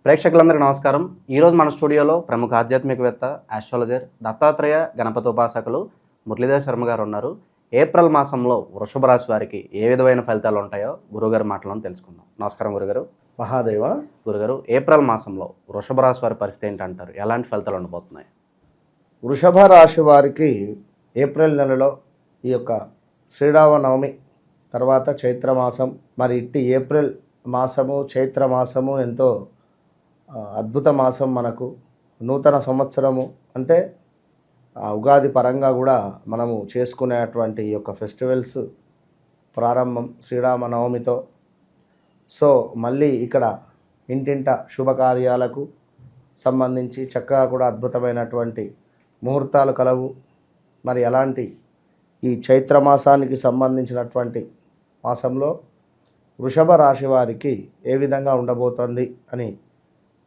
ప్రేక్షకులందరికీ నమస్కారం. ఈరోజు మన స్టూడియోలో ప్రముఖ ఆధ్యాత్మికవేత్త, ఆస్ట్రాలజర్, దత్తాత్రేయ గణపతి ఉపాసకులు మురళీధర్ శర్మ గారు ఉన్నారు. ఏప్రిల్ మాసంలో వృషభ రాశి వారికి ఏ విధమైన ఫలితాలు ఉంటాయో గురుగారి మాటలను తెలుసుకుందాం. నమస్కారం గురుగారు. మహాదేవ. గురుగారు, ఏప్రిల్ మాసంలో వృషభ రాశి వారి పరిస్థితి ఏంటంటారు? ఎలాంటి ఫలితాలు ఉండబోతున్నాయి? వృషభ రాశి వారికి ఏప్రిల్ నెలలో ఈ యొక్క శ్రీరామనవమి తర్వాత చైత్రమాసం, మరి ఇట్టి ఏప్రిల్ మాసము చైత్రమాసము ఎంతో అద్భుత మాసం. మనకు నూతన సంవత్సరము అంటే ఉగాది పరంగా కూడా మనము చేసుకునేటువంటి ఈ యొక్క ఫెస్టివల్స్ ప్రారంభం శ్రీరామనవమితో. సో మళ్ళీ ఇక్కడ ఇంటింట శుభకార్యాలకు సంబంధించి చక్కగా కూడా అద్భుతమైనటువంటి ముహూర్తాలు కలవు. మరి అలాంటి ఈ చైత్రమాసానికి సంబంధించినటువంటి మాసంలో వృషభ రాశి వారికి ఏ విధంగా ఉండబోతోంది అని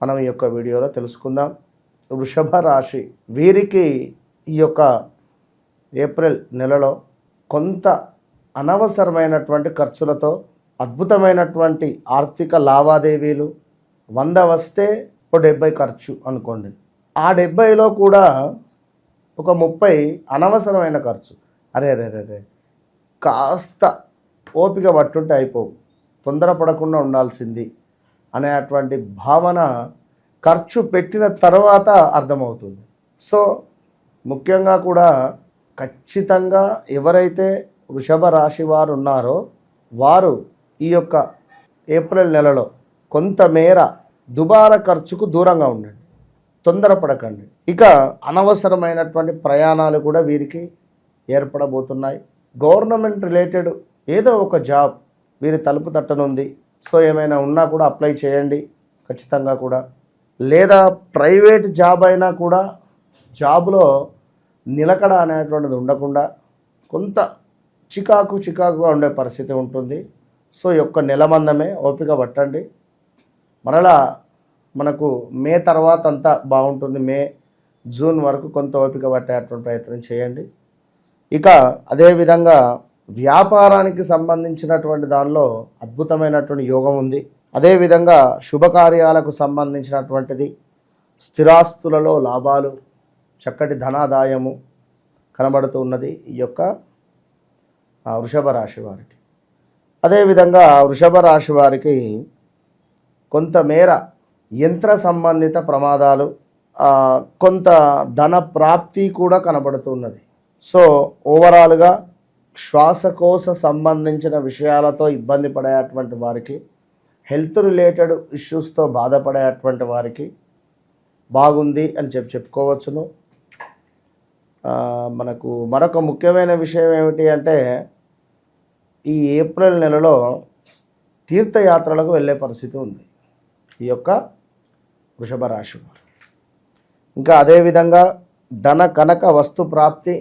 మనం ఈ యొక్క వీడియోలో తెలుసుకుందాం. వృషభ రాశి వీరికి ఈ యొక్క ఏప్రిల్ నెలలో కొంత అనవసరమైనటువంటి ఖర్చులతో అద్భుతమైనటువంటి ఆర్థిక లావాదేవీలు 100 వస్తే 70 ఖర్చు అనుకోండి. ఆ 70లో కూడా ఒక 30 అనవసరమైన ఖర్చు. అరే కాస్త ఓపిక పట్టుంటే అయిపోవు, తొందరపడకుండా ఉండాల్సింది అనేటువంటి భావన ఖర్చు పెట్టిన తర్వాత అర్థమవుతుంది. సో ముఖ్యంగా కూడా ఖచ్చితంగా ఎవరైతే వృషభ రాశి వారు ఉన్నారో వారు ఈ యొక్క ఏప్రిల్ నెలలో కొంతమేర దుబారా ఖర్చుకు దూరంగా ఉండండి, తొందరపడకండి. ఇక అనవసరమైనటువంటి ప్రయాణాలు కూడా వీరికి ఏర్పడబోతున్నాయి. గవర్నమెంట్ రిలేటెడ్ ఏదో ఒక జాబ్ వీరి తలుపు తట్టనుంది. సో ఏమైనా ఉన్నా కూడా అప్లై చేయండి ఖచ్చితంగా కూడా. లేదా ప్రైవేట్ జాబ్ అయినా కూడా జాబ్లో నిలకడ అనేటువంటిది ఉండకుండా కొంత చికాకుగా ఉండే పరిస్థితి ఉంటుంది. సో యొక్క నెలమందమే ఓపిక పట్టండి. మరలా మనకు మే తర్వాత అంతా బాగుంటుంది. మే జూన్ వరకు కొంత ఓపిక పట్టేటువంటి ప్రయత్నం చేయండి. ఇక అదేవిధంగా వ్యాపారానికి సంబంధించినటువంటి దానిలో అద్భుతమైనటువంటి యోగం ఉంది. అదేవిధంగా శుభకార్యాలకు సంబంధించినటువంటిది, స్థిరాస్తులలో లాభాలు, చక్కటి ధనాదాయము కనబడుతూ ఉన్నది ఈ యొక్క వృషభ రాశి వారికి. అదేవిధంగా వృషభ రాశి వారికి కొంతమేర యంత్ర సంబంధిత ప్రమాదాలు, కొంత ధన ప్రాప్తి కూడా కనబడుతూ ఉన్నది. సో ఓవరాల్గా శ్వాసకోశ సంబంధించిన విషయాలతో ఇబ్బంది పడేటువంటి వారికి, హెల్త్ రిలేటెడ్ ఇష్యూస్తో బాధపడేటువంటి వారికి బాగుంది అని చెప్పుకోవచ్చును. మనకు మరొక ముఖ్యమైన విషయం ఏమిటి అంటే ఈ ఏప్రిల్ నెలలో తీర్థయాత్రలకు వెళ్ళే పరిస్థితి ఉంది ఈ యొక్క వృషభ రాశి వారు. ఇంకా అదేవిధంగా ధన కనక వస్తు ప్రాప్తి,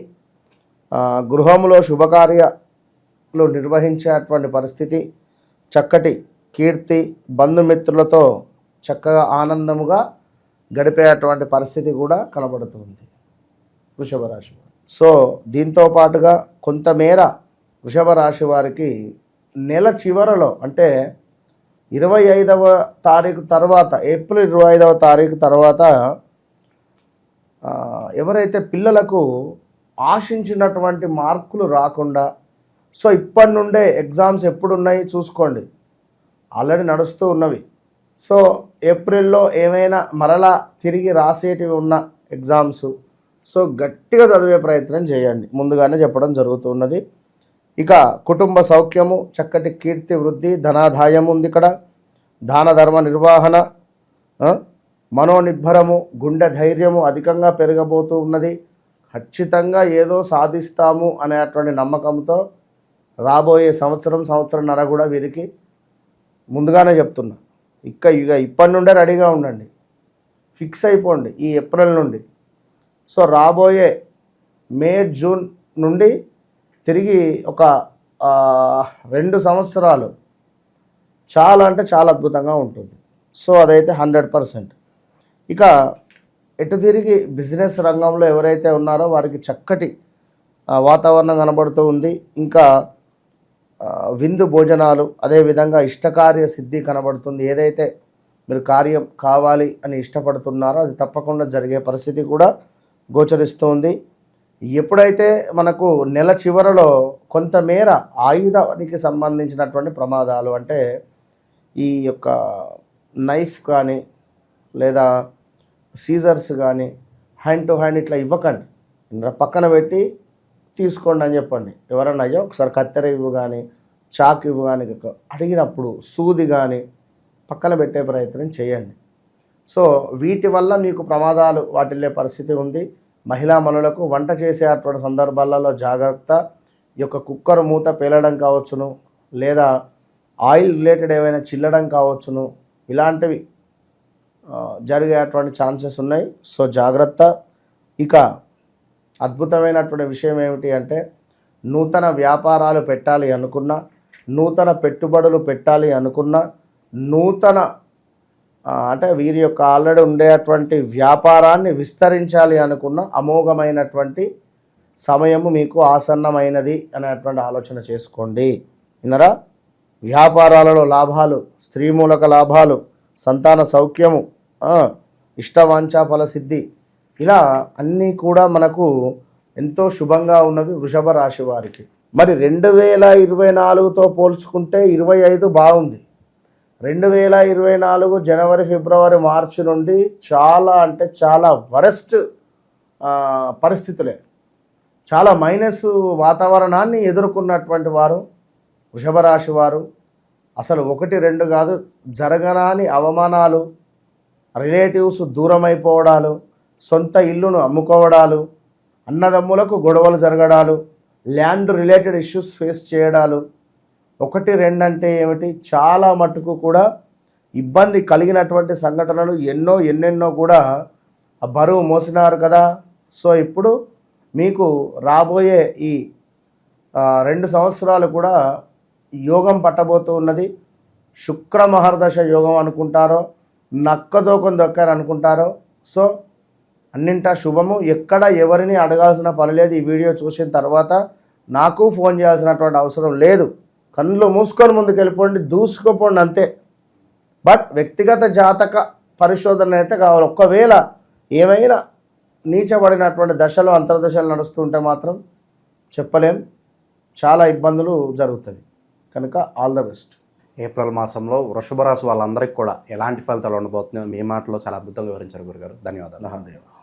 గృహంలో శుభకార్యాలు నిర్వహించేటువంటి పరిస్థితి, చక్కటి కీర్తి, బంధుమిత్రులతో చక్కగా ఆనందముగా గడిపేటువంటి పరిస్థితి కూడా కనబడుతుంది వృషభ రాశి వారు. సో దీంతో పాటుగా కొంతమేర వృషభ రాశి వారికి నెల చివరలో అంటే 25వ తారీఖు తర్వాత, ఏప్రిల్ 25వ తారీఖు తర్వాత ఎవరైతే పిల్లలకు ఆశించినటువంటి మార్కులు రాకుండా, సో ఇప్పటి నుండే ఎగ్జామ్స్ ఎప్పుడున్నాయి చూసుకోండి, ఆల్రెడీ నడుస్తూ ఉన్నవి. సో ఏప్రిల్లో ఏమైనా మరలా తిరిగి రాసేటివి ఉన్న ఎగ్జామ్స్, సో గట్టిగా చదివే ప్రయత్నం చేయండి, ముందుగానే చెప్పడం జరుగుతున్నది. ఇక కుటుంబ సౌఖ్యము, చక్కటి కీర్తి వృద్ధి, ధనాదాయం ఉంది ఇక్కడ. దాన ధర్మ నిర్వహణ, మనోనిర్భరము, గుండె ధైర్యము అధికంగా పెరగబోతూ ఉన్నది. ఖచ్చితంగా ఏదో సాధిస్తాము అనేటువంటి నమ్మకంతో రాబోయే సంవత్సరంన్నర కూడా వీరికి ముందుగానే చెప్తున్నా. ఇక ఇప్పటి నుండే రెడీగా ఉండండి, ఫిక్స్ అయిపోండి ఈ ఏప్రిల్ నుండి. సో రాబోయే మే జూన్ నుండి తిరిగి ఒక 2 సంవత్సరాలు చాలా అంటే చాలా అద్భుతంగా ఉంటుంది. సో అదైతే 100%. ఇక ఎటు తిరిగి బిజినెస్ రంగంలో ఎవరైతే ఉన్నారో వారికి చక్కటి వాతావరణం కనబడుతూ ఉంది. ఇంకా విందు భోజనాలు, అదేవిధంగా ఇష్టకార్య సిద్ధి కనబడుతుంది. ఏదైతే మీరు కార్యం కావాలి అని ఇష్టపడుతున్నారో అది తప్పకుండా జరిగే పరిస్థితి కూడా గోచరిస్తుంది. ఎప్పుడైతే మనకు నెల చివరలో కొంతమేర ఆయుధానికి సంబంధించినటువంటి ప్రమాదాలు, అంటే ఈ యొక్క నైఫ్ కానీ లేదా సీజర్స్ కానీ హ్యాండ్ టు హ్యాండ్ ఇట్లా ఇవ్వకండి, పక్కన పెట్టి తీసుకోండి అని చెప్పండి. ఎవరన్నా అయ్యో ఒకసారి కత్తెర ఇవ్వు కానీ చాక్ ఇవ్వు కానీ అడిగినప్పుడు సూది కానీ పక్కన పెట్టే ప్రయత్నం చేయండి. సో వీటి వల్ల మీకు ప్రమాదాలు వాటిల్లే పరిస్థితి ఉంది. మహిళా మనులకు వంట చేసేటువంటి సందర్భాలలో జాగ్రత్త. ఈ యొక్క కుక్కర్ మూత పేలడం కావచ్చును, లేదా ఆయిల్ రిలేటెడ్ ఏమైనా చిల్లడం కావచ్చును, ఇలాంటివి జరిగేటువంటి ఛాన్సెస్ ఉన్నాయి. సో జాగ్రత్త. ఇక అద్భుతమైనటువంటి విషయం ఏమిటి అంటే, నూతన వ్యాపారాలు పెట్టాలి అనుకున్నా, నూతన పెట్టుబడులు పెట్టాలి అనుకున్నా, నూతన అంటే వీరి యొక్క ఆల్రెడీ ఉండేటువంటి వ్యాపారాన్ని విస్తరించాలి అనుకున్న అమోఘమైనటువంటి సమయము మీకు ఆసన్నమైనది అనేటువంటి ఆలోచన చేసుకోండి. వినరా? వ్యాపారాలలో లాభాలు, స్త్రీ మూలక లాభాలు, సంతాన సౌఖ్యము, ఇష్టవాంఛా ఫలసిద్ధి, ఇలా అన్నీ కూడా మనకు ఎంతో శుభంగా ఉన్నవి వృషభ రాశి వారికి. మరి 2024తో పోల్చుకుంటే 25 బాగుంది. 2024 జనవరి, ఫిబ్రవరి, మార్చి నుండి చాలా అంటే చాలా వరస్ట్ పరిస్థితులే, చాలా మైనస్ వాతావరణాన్ని ఎదుర్కొన్నటువంటి వారు వృషభ రాశి వారు. అసలు 1, 2 కాదు, జరగనాని అవమానాలు, రిలేటివ్స్ దూరమైపోవడాలు, సొంత ఇల్లును అమ్ముకోవడాలు, అన్నదమ్ములకు గొడవలు జరగడాలు, ల్యాండ్ రిలేటెడ్ ఇష్యూస్ ఫేస్ చేయడాలు, 1, 2 అంటే ఏమిటి, చాలా మట్టుకు కూడా ఇబ్బంది కలిగినటువంటి సంఘటనలు ఎన్నెన్నో కూడా బరువు మోసినారు కదా. సో ఇప్పుడు మీకు రాబోయే ఈ 2 సంవత్సరాలు కూడా యోగం పట్టబోతూ ఉన్నది. శుక్ర మహర్దశ యోగం అనుకుంటారో, నక్కదోకం దొక్కారు అనుకుంటారో. సో అన్నింటా శుభము. ఎక్కడ ఎవరిని అడగాల్సిన పని లేదు. ఈ వీడియో చూసిన తర్వాత నాకు ఫోన్ చేయాల్సినటువంటి అవసరం లేదు. కళ్ళు మూసుకొని ముందుకు వెళ్ళిపోండి, దూసుకోపోండి అంతే. బట్ వ్యక్తిగత జాతక పరిశోధన అయితే కావాలి. ఒకవేళ ఏమైనా నీచబడినటువంటి దశలు, అంతర్దశలు నడుస్తుంటే మాత్రం చెప్పలేం, చాలా ఇబ్బందులు జరుగుతాయి. కనుక ఆల్ ద బెస్ట్. ఏప్రిల్ మాసంలో వృషభ రాశి వాళ్ళందరికీ కూడా ఎలాంటి ఫలితాలు ఉండబోతున్నాయో మీ మాటలో చాలా అద్భుతంగా వివరించారు గురుగారు. ధన్యవాదాలు. మహాదేవ.